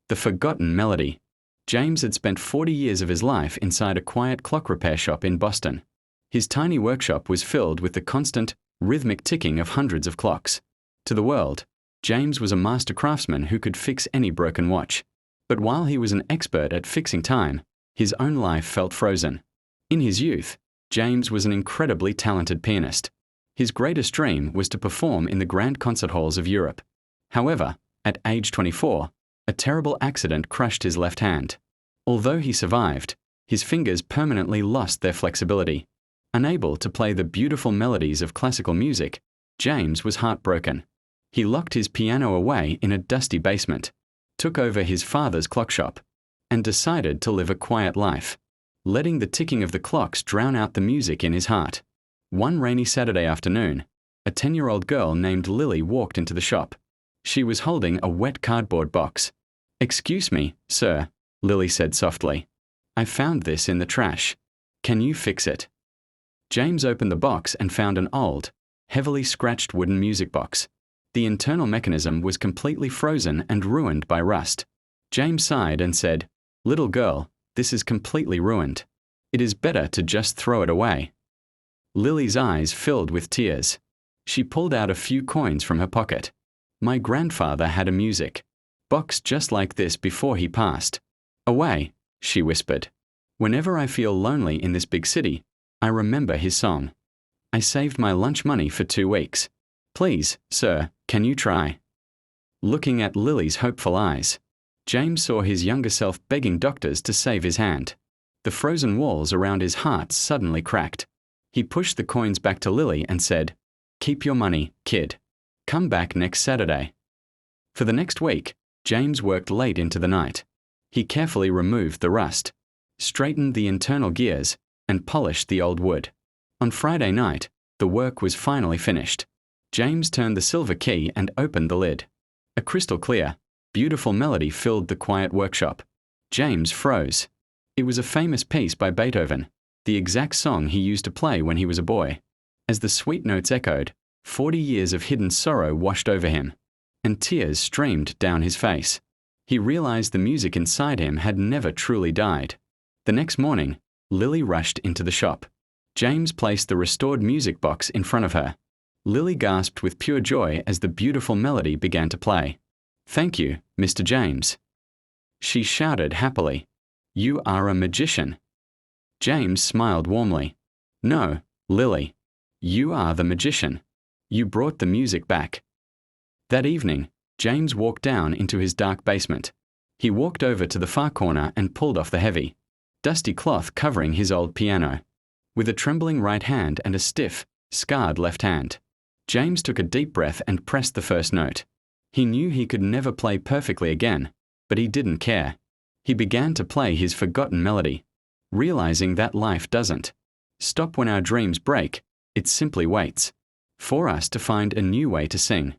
The forgotten melody. James had spent 40 years of his life inside a quiet clock repair shop in Boston. His tiny workshop was filled with the constant, rhythmic ticking of hundreds of clocks. To the world, James was a master craftsman who could fix any broken watch. But while he was an expert at fixing time, his own life felt frozen. In his youth, James was an incredibly talented pianist. His greatest dream was to perform in the grand concert halls of Europe. However, at age 24, a terrible accident crushed his left hand. Although he survived, his fingers permanently lost their flexibility. Unable to play the beautiful melodies of classical music, James was heartbroken. He locked his piano away in a dusty basement, took over his father's clock shop, and decided to live a quiet life, letting the ticking of the clocks drown out the music in his heart. One rainy Saturday afternoon, a 10-year-old girl named Lily walked into the shop. She was holding a wet cardboard box. "Excuse me, sir," Lily said softly. "I found this in the trash. Can you fix it?" James opened the box and found an old, heavily scratched wooden music box. The internal mechanism was completely frozen and ruined by rust. James sighed and said, "Little girl, this is completely ruined. It is better to just throw it away." Lily's eyes filled with tears. She pulled out a few coins from her pocket. "My grandfather had a music box just like this before he passed away," she whispered. "Whenever I feel lonely in this big city, I remember his song. I saved my lunch money for 2 weeks. Please, sir, can you try?" Looking at Lily's hopeful eyes, James saw his younger self begging doctors to save his hand. The frozen walls around his heart suddenly cracked. He pushed the coins back to Lily and said, "Keep your money, kid. Come back next Saturday." For the next week, James worked late into the night. He carefully removed the rust, straightened the internal gears, and polished the old wood. On Friday night, the work was finally finished. James turned the silver key and opened the lid. A crystal clear, beautiful melody filled the quiet workshop. James froze. It was a famous piece by Beethoven, the exact song he used to play when he was a boy. As the sweet notes echoed, 40 years of hidden sorrow washed over him, and tears streamed down his face. He realized the music inside him had never truly died. The next morning, Lily rushed into the shop. James placed the restored music box in front of her. Lily gasped with pure joy as the beautiful melody began to play. "Thank you, Mr. James." She shouted happily, "You are a magician." James smiled warmly. "No, Lily. You are the magician. You brought the music back." That evening, James walked down into his dark basement. He walked over to the far corner and pulled off the heavy, dusty cloth covering his old piano. With a trembling right hand and a stiff, scarred left hand, James took a deep breath and pressed the first note. He knew he could never play perfectly again, but he didn't care. He began to play his forgotten melody, realizing that life doesn't stop when our dreams break. It simply waits for us to find a new way to sing.